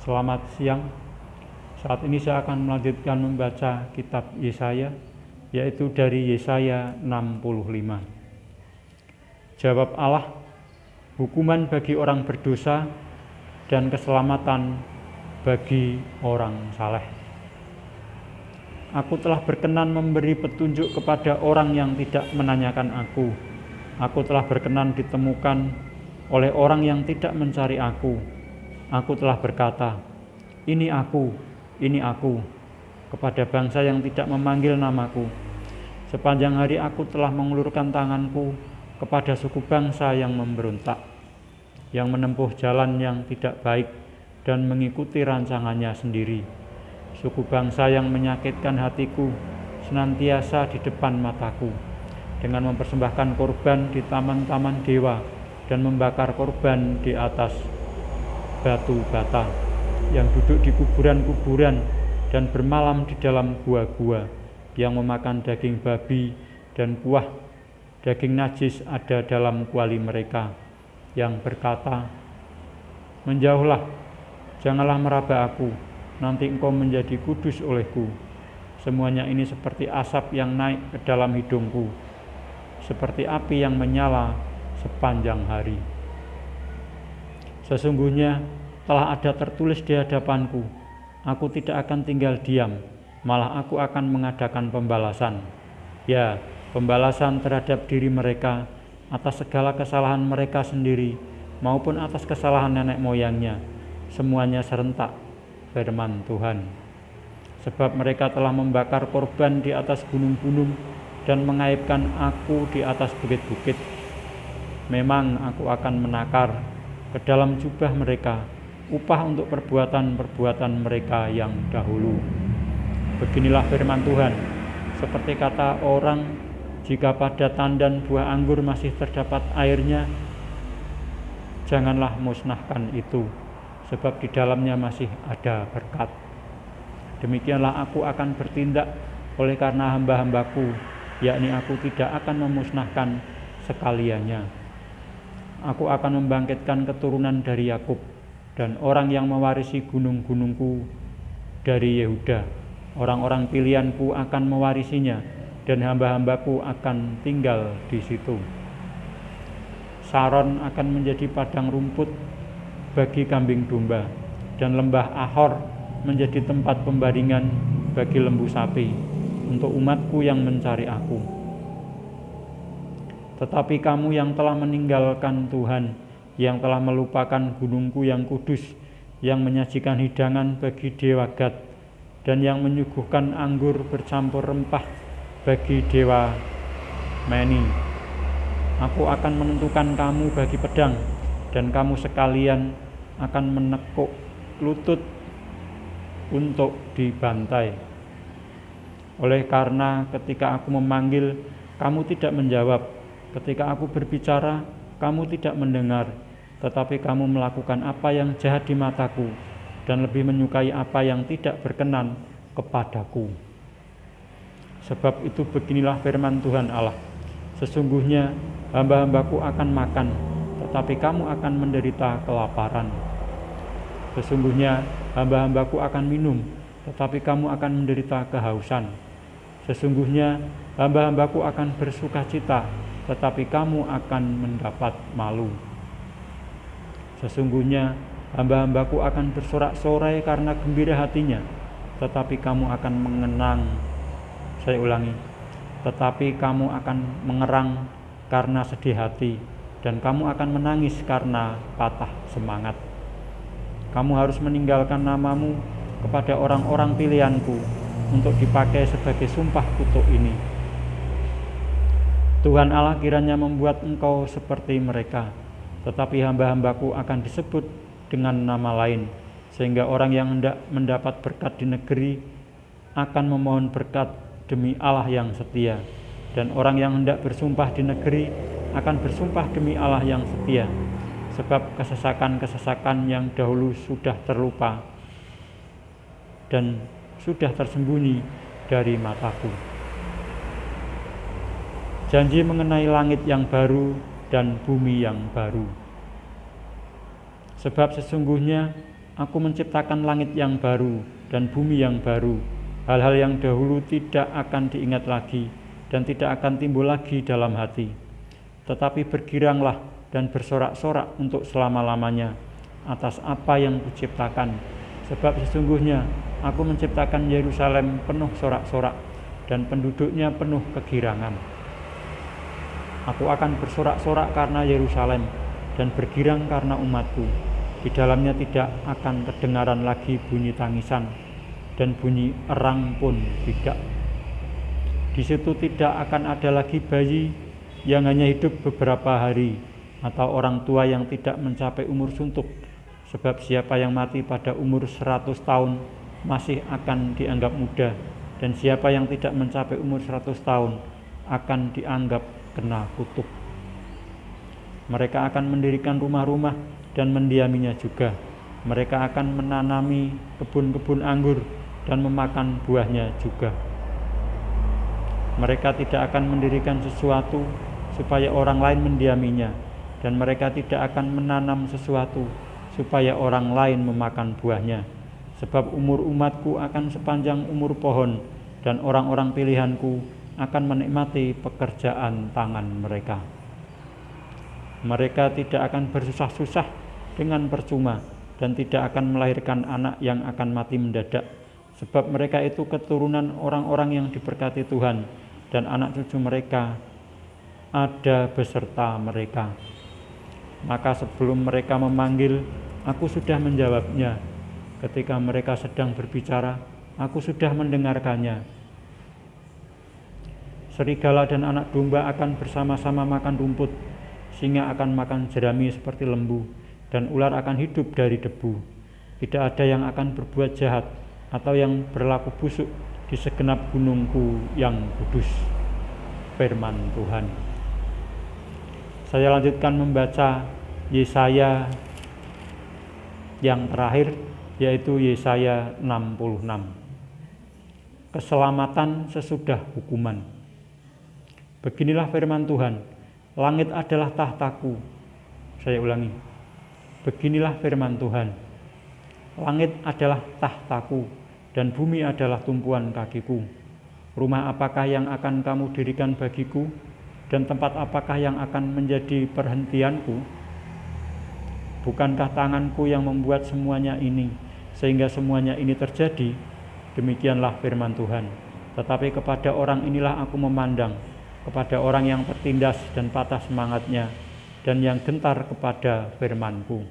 Selamat siang. Saat ini saya akan melanjutkan membaca kitab Yesaya, yaitu dari Yesaya 65. Jawab Allah, hukuman bagi orang berdosa dan keselamatan bagi orang saleh. Aku telah berkenan memberi petunjuk kepada orang yang tidak menanyakan aku. Aku telah berkenan ditemukan oleh orang yang tidak mencari aku. Aku telah berkata, ini aku, kepada bangsa yang tidak memanggil namaku. Sepanjang hari aku telah mengulurkan tanganku kepada suku bangsa yang memberontak, yang menempuh jalan yang tidak baik dan mengikuti rancangannya sendiri. Suku bangsa yang menyakitkan hatiku senantiasa di depan mataku, dengan mempersembahkan korban di taman-taman dewa dan membakar korban di atas batu bata, yang duduk di kuburan-kuburan dan bermalam di dalam gua-gua, yang memakan daging babi dan kuah daging najis ada dalam kuali mereka, yang berkata, menjauhlah, janganlah meraba aku, nanti engkau menjadi kudus olehku. Semuanya ini seperti asap yang naik ke dalam hidungku, seperti api yang menyala sepanjang hari. Sesungguhnya telah ada tertulis di hadapanku, aku tidak akan tinggal diam, malah aku akan mengadakan pembalasan. Ya, pembalasan terhadap diri mereka atas segala kesalahan mereka sendiri maupun atas kesalahan nenek moyangnya, semuanya serentak, firman Tuhan. Sebab mereka telah membakar korban di atas gunung-gunung dan mengaibkan aku di atas bukit-bukit. Memang aku akan menakar ke dalam jubah mereka upah untuk perbuatan-perbuatan mereka yang dahulu. Beginilah firman Tuhan, seperti kata orang, jika pada tandan buah anggur masih terdapat airnya, janganlah musnahkan itu, sebab di dalamnya masih ada berkat. Demikianlah aku akan bertindak oleh karena hamba-hambaku, yakni aku tidak akan memusnahkan sekaliannya. Aku akan membangkitkan keturunan dari Yakub dan orang yang mewarisi gunung-gunungku dari Yehuda. Orang-orang pilihanku akan mewarisinya dan hamba-hambaku akan tinggal di situ. Saron akan menjadi padang rumput bagi kambing domba, dan lembah Ahor menjadi tempat pembaringan bagi lembu sapi untuk umatku yang mencari aku. Tetapi kamu yang telah meninggalkan Tuhan, yang telah melupakan gunungku yang kudus, yang menyajikan hidangan bagi dewa Gad, dan yang menyuguhkan anggur bercampur rempah bagi dewa Meni. Aku akan menentukan kamu bagi pedang, dan kamu sekalian akan menekuk lutut untuk dibantai. Oleh karena ketika aku memanggil, kamu tidak menjawab, ketika aku berbicara, kamu tidak mendengar, tetapi kamu melakukan apa yang jahat di mataku dan lebih menyukai apa yang tidak berkenan kepadaku. Sebab itu beginilah firman Tuhan Allah, sesungguhnya hamba-hambaku akan makan, tetapi kamu akan menderita kelaparan. Sesungguhnya hamba-hambaku akan minum, tetapi kamu akan menderita kehausan. Sesungguhnya hamba-hambaku akan bersuka cita, tetapi kamu akan mendapat malu. Sesungguhnya hamba-hambaku akan bersorak-sorai karena gembira hatinya, tetapi kamu akan mengenang. Saya ulangi, tetapi kamu akan mengerang karena sedih hati, dan kamu akan menangis karena patah semangat. Kamu harus meninggalkan namamu kepada orang-orang pilihanku untuk dipakai sebagai sumpah kutuk ini. Tuhan Allah kiranya membuat engkau seperti mereka, tetapi hamba-hambaku akan disebut dengan nama lain, sehingga orang yang hendak mendapat berkat di negeri akan memohon berkat demi Allah yang setia, dan orang yang hendak bersumpah di negeri akan bersumpah demi Allah yang setia, sebab kesesakan-kesesakan yang dahulu sudah terlupa dan sudah tersembunyi dari mataku. Janji mengenai langit yang baru dan bumi yang baru. Sebab sesungguhnya Aku menciptakan langit yang baru dan bumi yang baru. Hal-hal yang dahulu tidak akan diingat lagi dan tidak akan timbul lagi dalam hati. Tetapi bergiranglah dan bersorak-sorak untuk selama-lamanya atas apa yang kuciptakan. Sebab sesungguhnya aku menciptakan Yerusalem penuh sorak-sorak dan penduduknya penuh kegirangan. Aku akan bersorak-sorak karena Yerusalem dan bergirang karena umatku. Di dalamnya tidak akan kedengaran lagi bunyi tangisan dan bunyi erang pun tidak. Di situ tidak akan ada lagi bayi yang hanya hidup beberapa hari atau orang tua yang tidak mencapai umur suntuk. Sebab siapa yang mati pada umur 100 tahun masih akan dianggap muda, dan siapa yang tidak mencapai umur 100 tahun akan dianggap kena kutuk. Mereka akan mendirikan rumah-rumah dan mendiaminya juga. Mereka akan menanami kebun-kebun anggur dan memakan buahnya juga. Mereka tidak akan mendirikan sesuatu supaya orang lain mendiaminya, dan mereka tidak akan menanam sesuatu supaya orang lain memakan buahnya. Sebab umur umatku akan sepanjang umur pohon, dan orang-orang pilihanku akan menikmati pekerjaan tangan mereka. Mereka tidak akan bersusah-susah dengan percuma dan tidak akan melahirkan anak yang akan mati mendadak, sebab mereka itu keturunan orang-orang yang diberkati Tuhan, dan anak cucu mereka ada beserta mereka. Maka sebelum mereka memanggil, aku sudah menjawabnya. Ketika mereka sedang berbicara, aku sudah mendengarkannya. Serigala dan anak domba akan bersama-sama makan rumput, singa akan makan jerami seperti lembu, dan ular akan hidup dari debu. Tidak ada yang akan berbuat jahat atau yang berlaku busuk di segenap gunungku yang kudus. Firman Tuhan. Saya lanjutkan membaca Yesaya yang terakhir, yaitu Yesaya 66. Keselamatan sesudah hukuman. Beginilah firman Tuhan, langit adalah tahtaku. Saya ulangi. Beginilah firman Tuhan, langit adalah tahtaku dan bumi adalah tumpuan kakiku. Rumah apakah yang akan kamu dirikan bagiku, dan tempat apakah yang akan menjadi perhentianku? Bukankah tanganku yang membuat semuanya ini, sehingga semuanya ini terjadi? Demikianlah firman Tuhan. Tetapi kepada orang inilah aku memandang, kepada orang yang tertindas dan patah semangatnya, dan yang gentar kepada firman-Ku.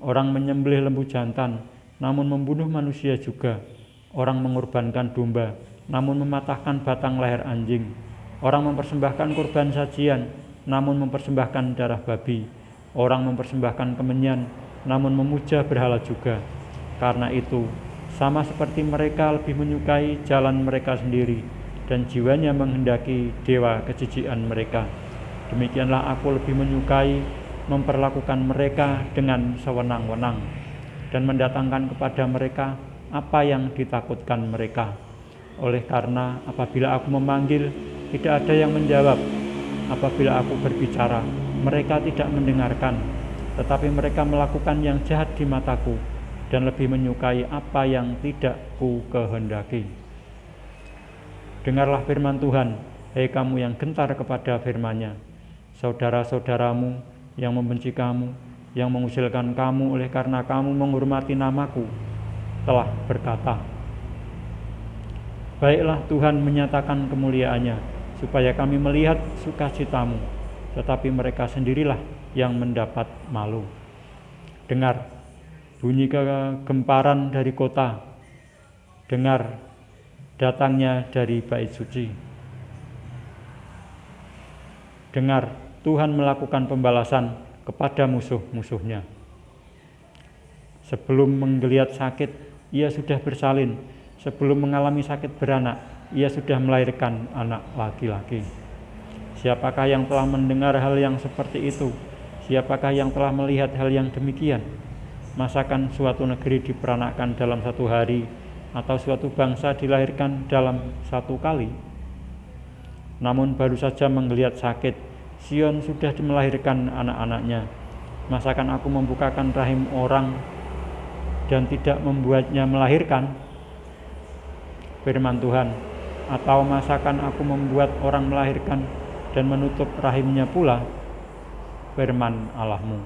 Orang menyembelih lembu jantan, namun membunuh manusia juga. Orang mengorbankan domba, namun mematahkan batang leher anjing. Orang mempersembahkan kurban sajian, namun mempersembahkan darah babi. Orang mempersembahkan kemenyan, namun memuja berhala juga. Karena itu, sama seperti mereka lebih menyukai jalan mereka sendiri, dan jiwanya menghendaki dewa kejijikan mereka. Demikianlah aku lebih menyukai memperlakukan mereka dengan sewenang-wenang, dan mendatangkan kepada mereka apa yang ditakutkan mereka. Oleh karena apabila aku memanggil, tidak ada yang menjawab. Apabila aku berbicara, mereka tidak mendengarkan. Tetapi mereka melakukan yang jahat di mataku, dan lebih menyukai apa yang tidak ku kehendaki. Dengarlah firman Tuhan, hei kamu yang gentar kepada firman-Nya. Saudara-saudaramu yang membenci kamu, yang mengusilkan kamu oleh karena kamu menghormati namaku, telah berkata, baiklah Tuhan menyatakan kemuliaan-Nya, supaya kami melihat sukacitamu, tetapi mereka sendirilah yang mendapat malu. Dengar bunyi kegemparan dari kota, dengar datangnya dari bait suci. Dengar, Tuhan melakukan pembalasan kepada musuh-musuhnya. Sebelum menggeliat sakit, ia sudah bersalin. Sebelum mengalami sakit beranak, ia sudah melahirkan anak laki-laki. Siapakah yang telah mendengar hal yang seperti itu? Siapakah yang telah melihat hal yang demikian? Masakan suatu negeri diperanakkan dalam satu hari, atau suatu bangsa dilahirkan dalam satu kali? Namun baru saja menggeliat sakit, Sion sudah melahirkan anak-anaknya. Masakan aku membukakan rahim orang dan tidak membuatnya melahirkan? Firman Tuhan, atau masakan aku membuat orang melahirkan dan menutup rahimnya pula? Firman Allahmu.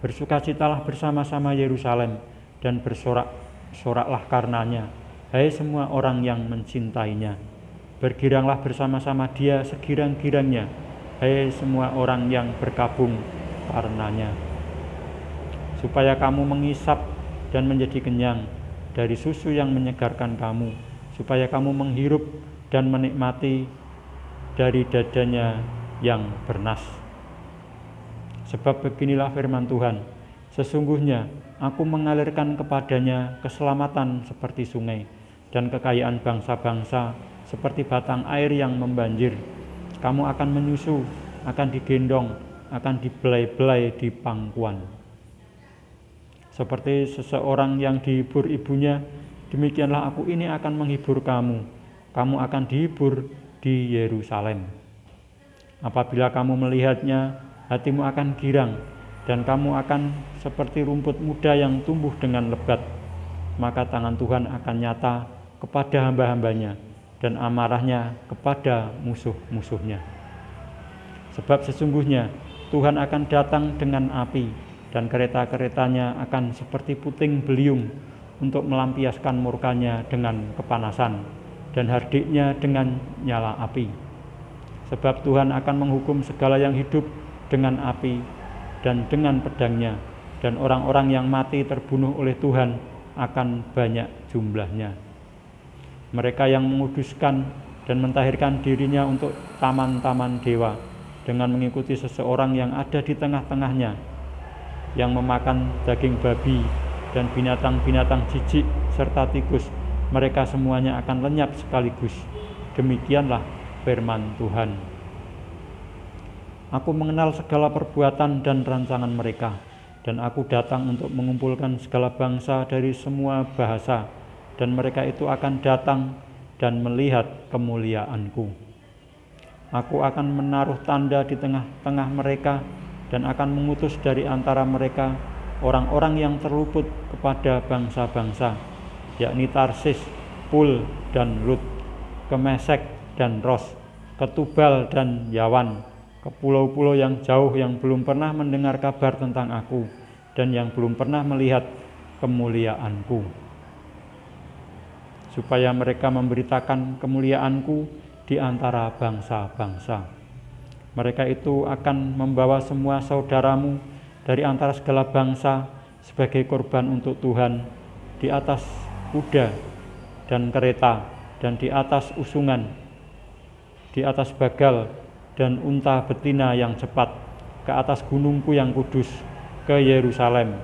Bersukacitalah bersama-sama Yerusalem dan bersorak-soraklah karenanya, hai semua orang yang mencintainya. Bergiranglah bersama-sama dia segirang-girangnya, hai semua orang yang berkabung karenanya. Supaya kamu mengisap dan menjadi kenyang dari susu yang menyegarkan kamu, supaya kamu menghirup dan menikmati dari dadanya yang bernas. Sebab beginilah firman Tuhan, sesungguhnya aku mengalirkan kepadanya keselamatan seperti sungai, dan kekayaan bangsa-bangsa seperti batang air yang membanjir. Kamu akan menyusu, akan digendong, akan dibelai-belai di pangkuan. Seperti seseorang yang dihibur ibunya, demikianlah aku ini akan menghibur kamu. Kamu akan dihibur di Yerusalem. Apabila kamu melihatnya, hatimu akan girang, dan kamu akan seperti rumput muda yang tumbuh dengan lebat. Maka tangan Tuhan akan nyata kepada hamba-hambanya, dan amarahnya kepada musuh-musuhnya. Sebab sesungguhnya Tuhan akan datang dengan api, dan kereta-keretanya akan seperti puting beliung untuk melampiaskan murkanya dengan kepanasan, dan hardiknya dengan nyala api. Sebab Tuhan akan menghukum segala yang hidup dengan api dan dengan pedangnya, dan orang-orang yang mati terbunuh oleh Tuhan akan banyak jumlahnya. Mereka yang menguduskan dan mentahirkan dirinya untuk taman-taman dewa, dengan mengikuti seseorang yang ada di tengah-tengahnya, yang memakan daging babi dan binatang-binatang jijik serta tikus, mereka semuanya akan lenyap sekaligus. Demikianlah firman Tuhan. Aku mengenal segala perbuatan dan rancangan mereka, dan aku datang untuk mengumpulkan segala bangsa dari semua bahasa, dan mereka itu akan datang dan melihat kemuliaanku. Aku akan menaruh tanda di tengah-tengah mereka, dan akan mengutus dari antara mereka orang-orang yang terluput kepada bangsa-bangsa, yakni Tarsis, Pul dan Lut, ke Mesek dan Ros, ke Tubal dan Yawan, ke pulau-pulau yang jauh yang belum pernah mendengar kabar tentang aku, dan yang belum pernah melihat kemuliaanku, supaya mereka memberitakan kemuliaanku di antara bangsa-bangsa. Mereka itu akan membawa semua saudaramu dari antara segala bangsa sebagai korban untuk Tuhan di atas kuda dan kereta, dan di atas usungan, di atas bagal dan unta betina yang cepat, ke atas gunungku yang kudus, ke Yerusalem.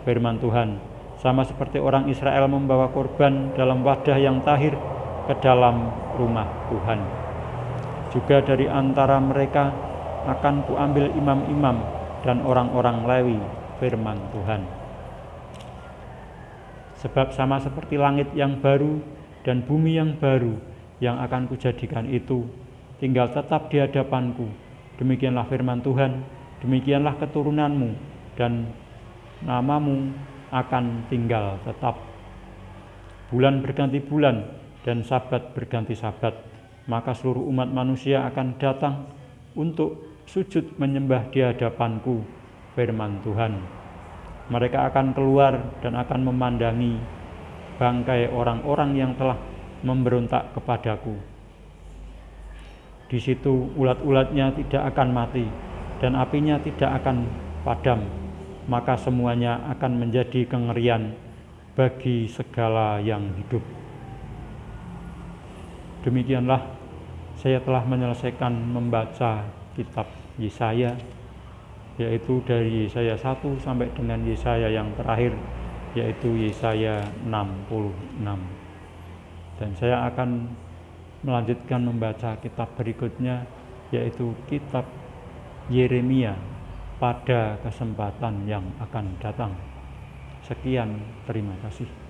Firman Tuhan, sama seperti orang Israel membawa korban dalam wadah yang tahir ke dalam rumah Tuhan. Juga dari antara mereka akan kuambil imam-imam dan orang-orang Lewi, firman Tuhan. Sebab sama seperti langit yang baru dan bumi yang baru yang akan kujadikan itu tinggal tetap di hadapanku, demikianlah firman Tuhan, demikianlah keturunanmu dan namamu akan tinggal tetap. Bulan berganti bulan dan sabat berganti sabat, maka seluruh umat manusia akan datang untuk sujud menyembah di hadapanku, firman Tuhan. Mereka akan keluar dan akan memandangi bangkai orang-orang yang telah memberontak kepadaku. Di situ ulat-ulatnya tidak akan mati dan apinya tidak akan padam, maka semuanya akan menjadi kengerian bagi segala yang hidup. Demikianlah saya telah menyelesaikan membaca kitab Yesaya, yaitu dari Yesaya 1 sampai dengan Yesaya yang terakhir, yaitu Yesaya 66. Dan saya akan melanjutkan membaca kitab berikutnya, yaitu kitab Yeremia pada kesempatan yang akan datang. Sekian, terima kasih.